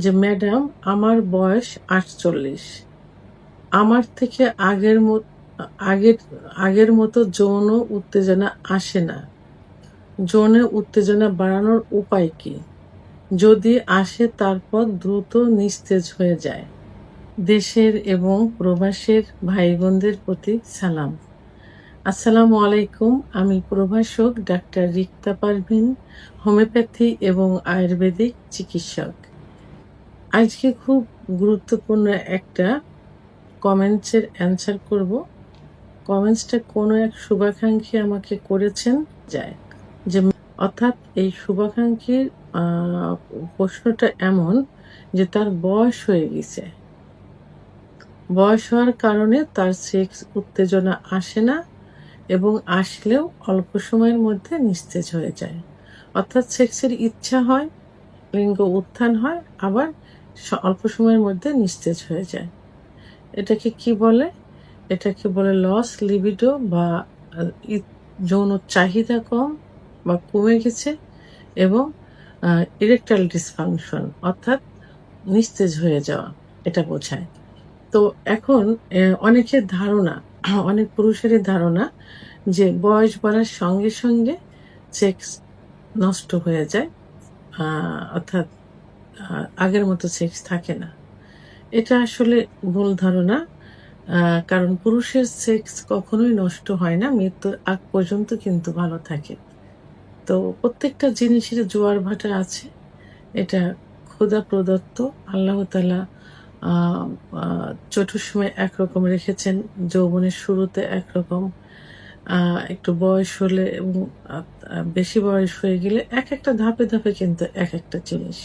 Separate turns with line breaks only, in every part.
যে ম্যাডাম আমার বয়স 48, আমার থেকে আগের আগের মতো যৌন উত্তেজনা আসে না। যৌন উত্তেজনা বাড়ানোর উপায় কি? যদি আসে তারপর দ্রুত নিস্তেজ হয়ে যায়। দেশের এবং প্রবাসের ভাই বোনদের প্রতি সালাম। আসসালামু আলাইকুম। আমি প্রভাষক ডাক্তার রিক্তা পারভিন, হোমিওপ্যাথি এবং আয়ুর্বেদিক চিকিৎসক। আজকে খুব গুরুত্বপূর্ণ একটা কমেন্টসের অ্যান্সার করব। কমেন্টসটা কোনো এক শুভাকাঙ্ক্ষী আমাকে করেছেন যায় যে অর্থাৎ এই শুভাকাঙ্ক্ষীর প্রশ্নটা এমন যে তার বয়স হয়ে গেছে। বয়স হওয়ার কারণে তার সেক্স উত্তেজনা আসে না এবং আসলেও অল্প সময়ের মধ্যে নিস্তেজ হয়ে যায়। অর্থাৎ সেক্সের ইচ্ছা হয়, লিঙ্গ উত্থান হয়, আবার অল্প সময়ের মধ্যে নিস্তেজ হয়ে যায়। এটাকে কি বলে? এটাকে বলে লস লিবিডো বা যৌন চাহিদা কম বা কমে গেছে এবং ইরেকটাইল ডিসফাংশন অর্থাৎ নিস্তেজ হয়ে যাওয়া, এটা বোঝায়। তো এখন অনেকের ধারণা, অনেক পুরুষেরই ধারণা যে বয়স বাড়ার সঙ্গে সঙ্গে সেক্স নষ্ট হয়ে যায়, অর্থাৎ আগের মতো সেক্স থাকে না। এটা আসলে ভুল ধারণা। কারণ পুরুষের সেক্স কখনোই নষ্ট হয় না, মৃত্যুর আগ পর্যন্ত কিন্তু ভালো থাকে। তো প্রত্যেকটা জিনিসের জোয়ার ভাটা আছে, এটা খোদা প্রদত্ত। আল্লাহ তাআলা ছোট সময় একরকম রেখেছেন, যৌবনের শুরুতে একরকম, একটু বয়স হলে এবং বেশি বয়স হয়ে গেলে একটা ধাপে ধাপে কিন্তু একটা জিনিস।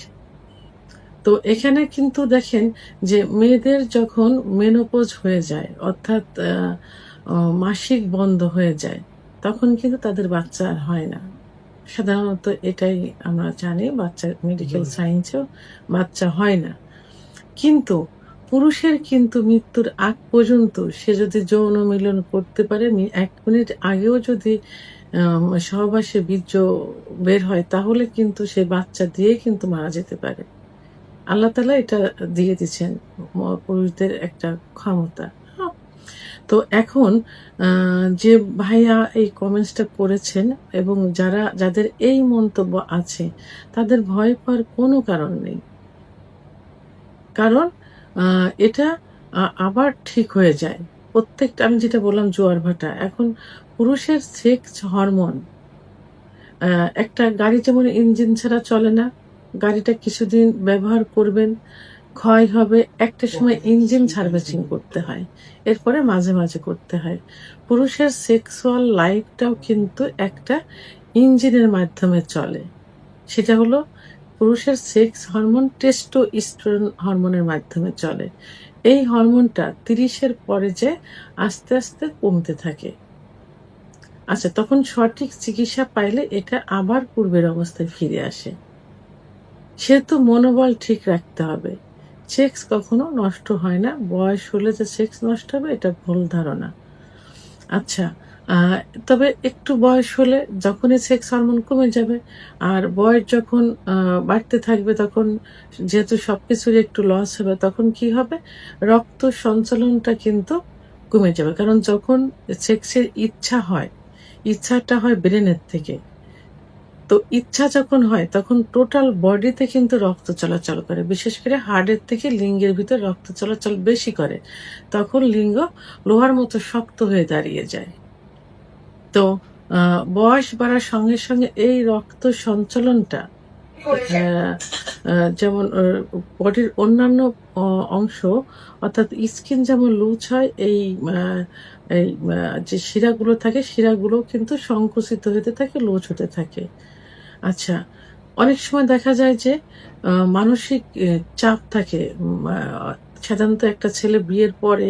তো এখানে কিন্তু দেখেন যে মেয়েদের যখন মেনোপজ হয়ে যায়, অর্থাৎ মাসিক বন্ধ হয়ে যায়, তখন কিন্তু তাদের বাচ্চা আর হয় না। সাধারণত এটাই আমরা জানি, বাচ্চা মেডিকেল সায়েন্সেও বাচ্চা হয় না। কিন্তু পুরুষের কিন্তু মৃত্যুর আগ পর্যন্ত সে যদি যৌন মিলন করতে পারে, 1 মিনিট আগেও যদি সহবাসে বীর্য বের হয়, তাহলে কিন্তু সে বাচ্চা দিয়ে কিন্তু মারা যেতে পারে। আল্লাহ তাআলা এটা দিয়ে দিচ্ছেন পুরুষদের একটা ক্ষমতা। হ্যাঁ? তো এখন যে ভাইয়া এই কমেন্টসটা করেছেন এবং যাদের এই মন্তব্য আছে, তাদের ভয় পাওয়ার কোনো কারণ নেই। কারণ এটা আবার ঠিক হয়ে যায়। প্রত্যেকটা, আমি যেটা বললাম জোয়ার ভাটা। এখন পুরুষের সেক্স হরমোন, একটা গাড়ি যেমন ইঞ্জিন ছাড়া চলে না, গাড়িটা কিছুদিন ব্যবহার করবেন, ক্ষয় হবে, একটা সময় ইঞ্জিন সার্ভিসিং করতে হয়, এরপরে মাঝে মাঝে করতে হয়। পুরুষের সেক্সুয়াল লাইফটাও কিন্তু একটা ইঞ্জিনের মাধ্যমে চলে। সেটা হলো পুরুষের সেক্স হরমোন টেস্টোস্টেরন হরমোনের মাধ্যমে চলে। এই হরমোনটা 30-এর পরে যে আস্তে আস্তে কমতে থাকে। আচ্ছা, তখন সঠিক চিকিৎসা পাইলে এটা আবার পূর্বের অবস্থায় ফিরে আসে। সেহেতু মনোবল ঠিক রাখতে হবে। সেক্স কখনো নষ্ট হয় না। বয়স হলে যে সেক্স নষ্ট হবে, এটা ভুল ধারণা। আচ্ছা, তবে একটু বয়স হলে যখনই সেক্স হরমোন কমে যাবে আর বয়স যখন বাড়তে থাকবে, তখন যেহেতু সবকিছুরই একটু লস হবে, তখন কি হবে? রক্ত সঞ্চালনটা কিন্তু কমে যাবে। কারণ যখন সেক্সের ইচ্ছা হয়, ইচ্ছাটা হয় ব্রেনের থেকে। তো ইচ্ছা যখন হয় তখন টোটাল বডিতে কিন্তু রক্ত চলাচল করে। বিশেষ করে হার্টের থেকে লিঙ্গের ভিতর রক্ত চলাচল বেশি করে। তখন লিঙ্গ লোহার মতো শক্ত হয়ে দাঁড়িয়ে যায়। তো বয়স বাড়ার সঙ্গে সঙ্গে এই রক্ত সঞ্চালনটা যেমন বডির অন্যান্য অংশ, অর্থাৎ স্কিন যেমন লুজ হয়, এই যে শিরাগুলো থাকে, শিরাগুলো কিন্তু সংকুচিত হতে থাকে, লুজ হতে থাকে। আচ্ছা, অনেক সময় দেখা যায় যে মানসিক চাপ থাকে। সাধারণত একটা ছেলে বিয়ের পরে,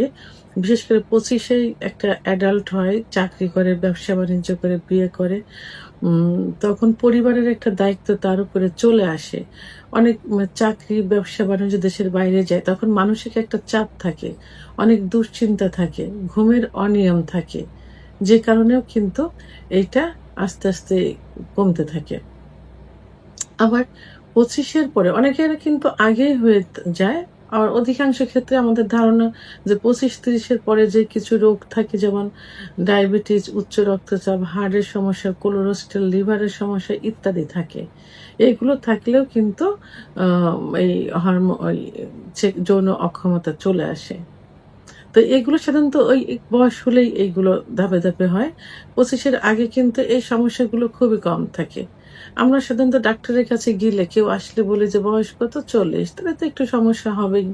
বিশেষ করে 25-এই একটা অ্যাডাল্ট হয়, চাকরি করে, ব্যবসা-বাণিজ্য করে, বিয়ে করে। তখন পরিবারের একটা দায়িত্ব তার উপরে চলে আসে। অনেক চাকরি, ব্যবসা-বাণিজ্য, দেশের বাইরে যায়। তখন মানসিক একটা চাপ থাকে, অনেক দুশ্চিন্তা থাকে, ঘুমের অনিয়ম থাকে। যে কারণেও কিন্তু এইটা আস্তে আস্তে কমতে থাকে। আবার 25-এর পরে অনেকের কিন্তু আগেই হয়ে যায়। আর অধিকাংশ ক্ষেত্রে আমাদের ধারণা যে 25-30-এর পরে যে কিছু রোগ থাকে, যেমন ডায়াবেটিস, উচ্চ রক্তচাপ, হার্টের সমস্যা, কোলেস্টেরল, লিভারের সমস্যা ইত্যাদি থাকে। এগুলো থাকলেও কিন্তু এই ওই যৌন অক্ষমতা চলে আসে। তো এগুলো সাধারণত ওই বয়স হলেই এইগুলো ধাপে, ধাপে হয়। 25-এর আগে কিন্তু এই সমস্যাগুলো খুবই কম থাকে। আমরা সাধারণত ডাক্তারের কাছে গেলে কেউ আসলে বলি যে, "বয়স কত? 40" তাহলে তো একটু সমস্যা হবেই।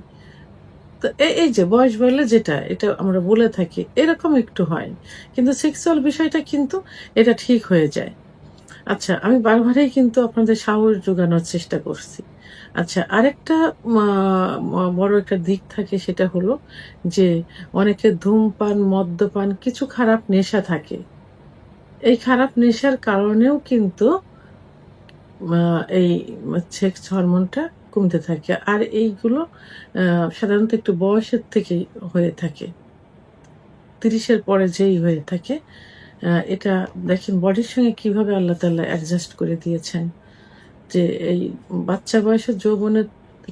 তো এই যে বয়স বাড়লে যেটা, এটা আমরা বলে থাকি, এরকম একটু হয়। কিন্তু সেক্সুয়াল বিষয়টা কিন্তু এটা ঠিক হয়ে যায়। আচ্ছা, আমি বারবারই কিন্তু আপনাদের সাহস জোগানোর চেষ্টা করছি। আচ্ছা, আরেকটা মা বড় একটা দিক থাকে, সেটা হলো যে অনেকের ধূমপান, মদ্যপান, কিছু খারাপ নেশা থাকে। এই খারাপ নেশার কারণেও কিন্তু মা এই সেক্স হরমোনটা কমতে থাকে। আর এইগুলো আ সাধারণত একটু বয়সের থেকেই হয়ে থাকে। ৩০ এর পরে যেই হয়ে থাকে, এটা দেখেন বডির সঙ্গে কিভাবে আল্লাহ তাআলা অ্যাডজাস্ট করে দিয়েছেন। যে এই বাচ্চা বয়সের যৌবনে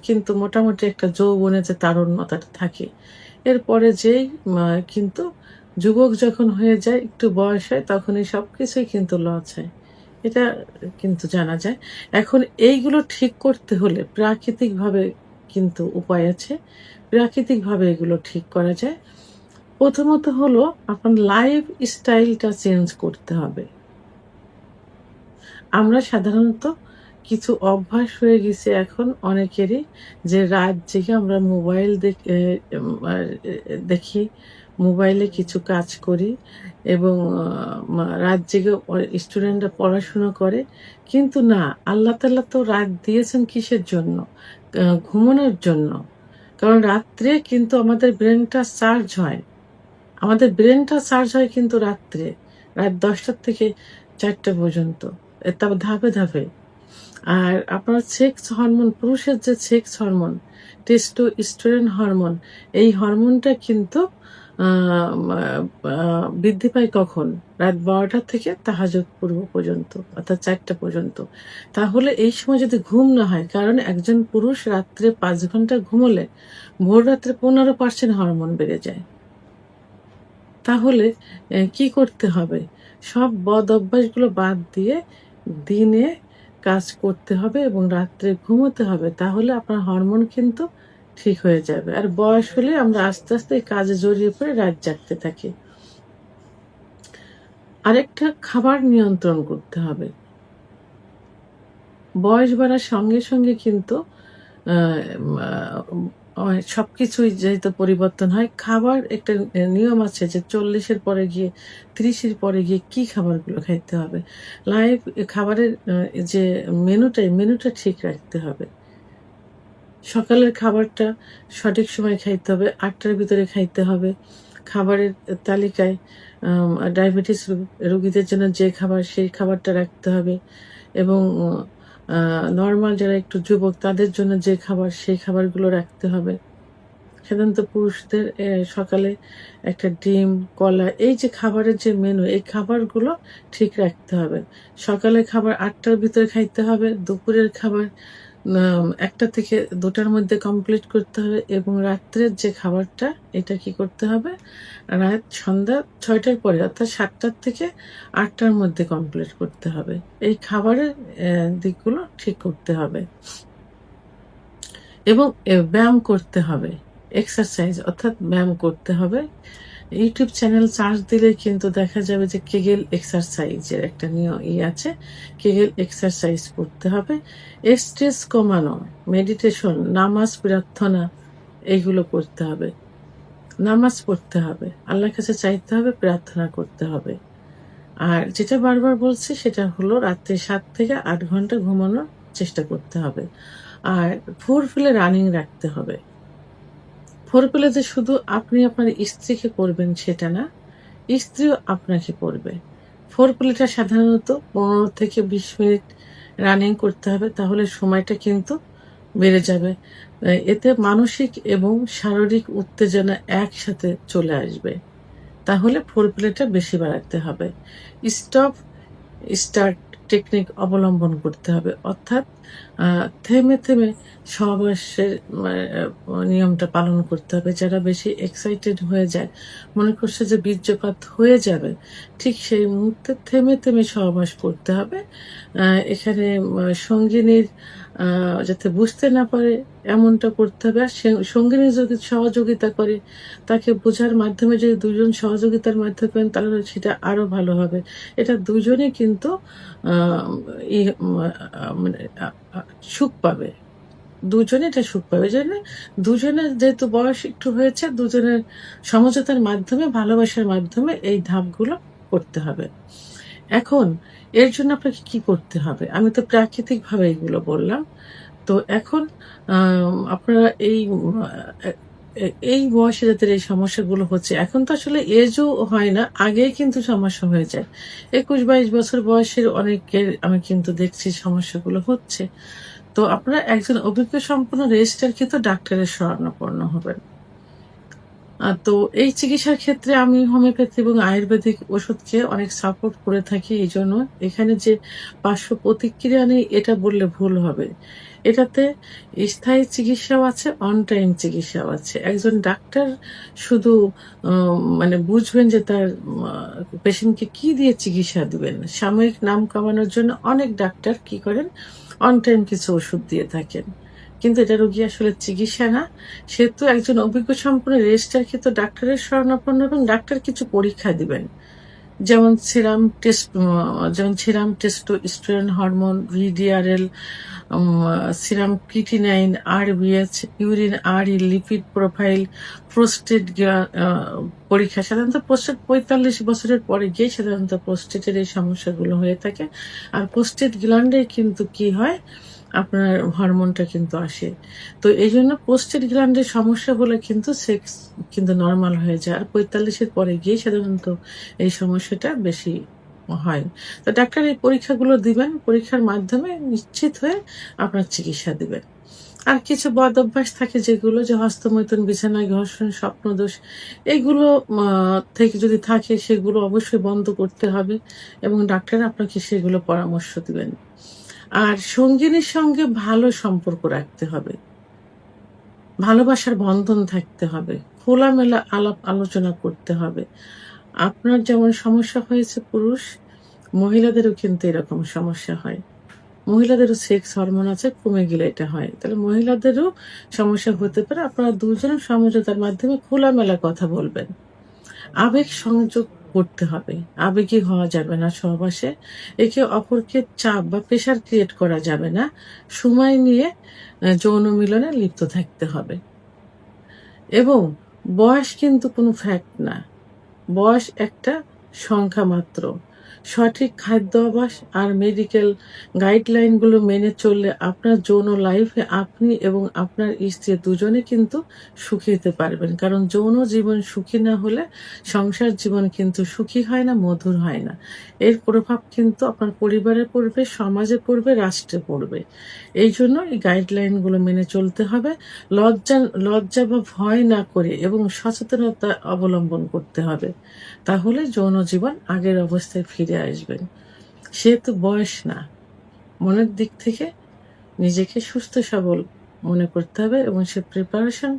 কিন্তু মোটামুটি একটা যৌবনে যে তারুণ্যতাটা থাকে। এরপরে যেই কিন্তু যুবক যখন হয়ে যায়, একটু বয়স হয়, তখনই সবকিছুই কিন্তু লস হয়। এটা কিন্তু জানা যায়। এখন এইগুলো ঠিক করতে হলে প্রাকৃতিকভাবে কিন্তু উপায় আছে। প্রাকৃতিকভাবে এগুলো ঠিক করা যায়। প্রথমত হলো আপনার লাইফ স্টাইলটা চেঞ্জ করতে হবে। আমরা সাধারণত কিছু অভ্যাস হয়ে গেছে এখন অনেকেরই, যে রাত জেগে আমরা মোবাইল দেখি, মোবাইলে কিছু কাজ করি এবং রাত জেগে স্টুডেন্টরা পড়াশোনা করে। কিন্তু না, আল্লাহ তাআলা তো রাত দিয়েছেন কিসের জন্য? ঘুমানোর জন্য। কারণ রাত্রে কিন্তু আমাদের ব্রেনটা চার্জ হয়। আমাদের ব্রেনটা চার্জ হয় কিন্তু রাত্রে। রাত ১০টা থেকে ৪টা পর্যন্ত। তারপর ধাপে, ধাপে। আর আপনার সেক্স হরমোন, পুরুষের যে সেক্স হরমোন, টেস্টোস্টেরন হরমোন, এই হরমোনটা কিন্তু আ মা আ বৃদ্ধি পায় কখন? রাত ১২টা থেকে তাহাজ্জুদ পূর্ব পর্যন্ত, অর্থাৎ ৪টা পর্যন্ত। তাহলে এই সময় যদি ঘুম না হয়, কারণ একজন পুরুষ রাত্রে ৫ ঘন্টা ঘুমোলে ভোর রাত্রে ১৫% হরমোন বেড়ে যায়। তাহলে কি করতে হবে? সব বদ অভ্যাসগুলো বাদ দিয়ে দিনে কাজ করতে হবে এবং রাত্রে ঘুমোতে হবে। তাহলে আপনার হরমোন কিন্তু ঠিক হয়ে যাবে। আর বয়স হলে আমরা আস্তে, আস্তে এই কাজে জড়িয়ে পড়ে রাত জাগতে থাকি। আরেকটা, খাবার নিয়ন্ত্রণ করতে হবে। বয়স বাড়ার সঙ্গে, সঙ্গে কিন্তু আ মা সবকিছুই যেহেতু পরিবর্তন হয়, খাবার একটা নিয়ম আছে যে ৪০ এর পরে গিয়ে, ৩০ এর পরে গিয়ে কি খাবারগুলো খাইতে হবে। খাবারের যে মেনুটা ঠিক রাখতে হবে। সকালের খাবারটা সঠিক সময়ে খাইতে হবে। ৮টার ভিতরে খাইতে হবে। খাবারের তালিকায় ডায়াবেটিস রোগীদের জন্য যে খাবার, সেই খাবারটা রাখতে হবে এবং নরমাল যারা একটু যুবক, তাদের জন্য যে খাবার, সেই খাবারগুলো রাখতে হবে। সাধারণত পুরুষদের সকালে একটা ডিম, কলা, এই যে খাবারের যে মেনু, এই খাবারগুলো ঠিক রাখতে হবে। সকালের খাবার ৮টার ভিতরে খাইতে হবে। দুপুরের খাবার ১টা থেকে ২টার মধ্যে কমপ্লিট করতে হবে এবং রাত্রের যে খাবারটা, এটা কি করতে হবে? সন্ধ্যা ৬টার পরে, অর্থাৎ ৭টার থেকে ৮টার মধ্যে কমপ্লিট করতে হবে। এই খাবারের দিকগুলো ঠিক করতে হবে এবং ব্যায়াম করতে হবে। এক্সারসাইজ অর্থাৎ ব্যায়াম করতে হবে। ইউটিউব চ্যানেল সার্চ দিলেই কিন্তু দেখা যাবে যে কেগেল এক্সারসাইজের একটা আছে। কেগেল এক্সারসাইজ করতে হবে। স্ট্রেস কমানো, মেডিটেশন, নামাজ, প্রার্থনা, এগুলো করতে হবে। নামাজ পড়তে হবে। আল্লাহর কাছে চাইতে হবে, প্রার্থনা করতে হবে। আর যেটা বারবার বলছি, সেটা হলো রাত্রে ৭ থেকে ৮ ঘন্টা ঘুমানোর চেষ্টা করতে হবে। আর ফোরপ্লে রানিং রাখতে হবে। ফোরপ্লে যে শুধু আপনি আপনার স্ত্রীকে করবেন সেটা না, স্ত্রীও আপনাকে করবে। ফোরপ্লেটা সাধারণত ১৫ থেকে ২০ মিনিট রানিং করতে হবে, তাহলে সময়টা কিন্তু বেড়ে যাবে। এতে মানসিক এবং শারীরিক উত্তেজনা একসাথে চলে আসবে। তাহলে ফোরপ্লেটা বেশি বাড়াতে হবে। স্টপ, স্টার্ট টেকনিক অবলম্বন করতে হবে। অর্থাৎ থেমে, থেমে সহবাসের নিয়মটা পালন করতে হবে। যারা বেশি এক্সাইটেড হয়ে যায়, মনে করছে যে বীর্যপাত হয়ে যাবে, ঠিক সেই মুহূর্তে থেমে, থেমে সহবাস করতে হবে। এখানে সঙ্গিনীর যাতে বুঝতে না পারে এমনটা করতে হবে। আর সঙ্গিনী যদি সহযোগিতা করে, তাকে বোঝার মাধ্যমে যদি ২ জন সহযোগিতার মাধ্যমে করেন তাহলে সেটা আরো ভালো হবে। এটা দুজনেই কিন্তু আ ই মানে আ আ সুখ পাবে। দুজনে এটা সুখ পাবে। এজন্য দুজনের যেহেতু বয়স একটু হয়েছে, দুজনের সমঝোতার মাধ্যমে, ভালোবাসার মাধ্যমে এই ধাপগুলো করতে হবে। এখন এর জন্য আপনাকে কি করতে হবে? আমি তো প্রাকৃতিকভাবে এগুলো বললাম। তো এখন আপনারা এই এ এ এই বয়সে যাদের এই সমস্যাগুলো হচ্ছে, এখন তো আসলে এজও হয় না, আগেই কিন্তু সমস্যা হয়ে যায়। ২১-২২ বছর বয়সের অনেকের আমি কিন্তু দেখছি সমস্যাগুলো হচ্ছে। তো আপনারা একজন অভিজ্ঞ সম্পন্ন রেজিস্টার কৃত ডাক্তারের শরণাপন্ন হবেন। তো এই চিকিৎসার ক্ষেত্রে আমি হোমিওপ্যাথি এবং আয়ুর্বেদিক ওষুধকে অনেক সাপোর্ট করে থাকি। এইজন্য এখানে যে পার্শ্ব প্রতিক্রিয়া নেই এটা বললে ভুল হবে। এটাতে স্থায়ী চিকিৎসাও আছে, অন টাইম চিকিৎসাও আছে। একজন ডাক্তার শুধু অ মানে বুঝবেন যে তার পেশেন্টকে কি দিয়ে চিকিৎসা দিবেন। সাময়িক নাম কামানোর জন্য অনেক ডাক্তার কি করেন, অন টাইম কিছু ওষুধ দিয়ে থাকেন। কিন্তু এটা রোগী আসলে চিকিৎসা না। সেহেতু একজন অভিজ্ঞ সম্পন্ন রেজিস্টারকৃত ডাক্তারের শরণাপন্ন এবং ডাক্তার কিছু পরীক্ষা দিবেন। যেমন serum testosterone hormone, VDRL, um serum creatinine, RBH, urine RE, lipid profile, prostate পরীক্ষা। সাধারণত প্রোস্টেট ৪৫ বছরের পরে গিয়ে সাধারণত প্রোস্টেটের এই সমস্যাগুলো হয়ে থাকে। আর প্রোস্টেট গ্ল্যান্ডে কিন্তু কি হয়, আপনার হরমোনটা কিন্তু আসে। তো এইজন্য প্রোস্টেট গ্ল্যান্ডের সমস্যা হলে কিন্তু সেক্স কিন্তু নরমাল হয়ে যায়। আর ৪৫ এর পরে গিয়ে সাধারণত এই সমস্যাটা বেশি হয়। তো ডাক্তার এই পরীক্ষাগুলো দিবেন। পরীক্ষার মাধ্যমে নিশ্চিত হয়ে আপনার চিকিৎসা দিবেন। আর কিছু বদ অভ্যাস থাকে যেগুলো, যে হস্তমৈথুন, বিছানায় ঘর্ষণ, স্বপ্নদোষ, এগুলো আ থেকে যদি থাকে সেগুলো অবশ্যই বন্ধ করতে হবে এবং ডাক্তার আপনাকে সেগুলো পরামর্শ দিবেন। আর সঙ্গিনীর সঙ্গে ভালো সম্পর্ক রাখতে হবে। ভালোবাসার বন্ধন থাকতে হবে। খোলামেলা আলাপ আলোচনা করতে হবে। আপনার যেমন সমস্যা হয়েছে পুরুষ, মহিলাদেরও কিন্তু এরকম সমস্যা হয়। মহিলাদেরও সেক্স হরমোন আছে, কমে গেলে এটা হয়। তাহলে মহিলাদেরও সমস্যা হতে পারে। আপনারা দুজনের সমঝোতার মাধ্যমে খোলামেলা কথা বলবেন। আবেগ সংযোগ করতে হবে। আবেগী হওয়া যাবে না সহবাসে। একে অপরকে চাপ বা প্রেশার ক্রিয়েট করা যাবে না। সময় নিয়ে যৌন মিলনে লিপ্ত থাকতে হবে। এবং বয়স কিন্তু কোনো ফ্যাক্ট না। বয়স একটা সংখ্যা মাত্র। সঠিক খাদ্যাভ্যাস আর মেডিকেল গাইডলাইন গুলো মেনে চললে আপনার যৌন লাইফে আপনি এবং আপনার স্ত্রী দুজনে কিন্তু সুখী হতে পারবেন। কারণ যৌন জীবন সুখী না হলে সংসার জীবন কিন্তু সুখী হয় না, মধুর হয় না। এর প্রভাব কিন্তু আপনার পরিবারে পড়বে, সমাজে পড়বে, রাষ্ট্রে পড়বে। এইজন্য এই গাইডলাইন গুলো মেনে চলতে হবে। লজ্জা বা ভয় না করে এবং সচেতনতা অবলম্বন করতে হবে। তাহলে যৌন জীবন আগের অবস্থায় ফিরে আসবেন। সেহেতু বয়স না, মনের দিক থেকে নিজেকে সুস্থ সবল মনে করতে হবে এবং সে প্রিপারেশন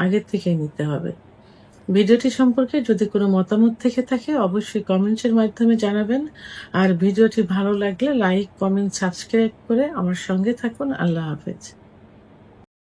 আগে থেকেই নিতে হবে। ভিডিওটি সম্পর্কে যদি কোনো মতামত থেকে থাকে অবশ্যই কমেন্টসের মাধ্যমে জানাবেন। আর ভিডিওটি ভালো লাগলে লাইক, কমেন্ট, সাবস্ক্রাইব করে আমার সঙ্গে থাকুন। আল্লাহ হাফেজ।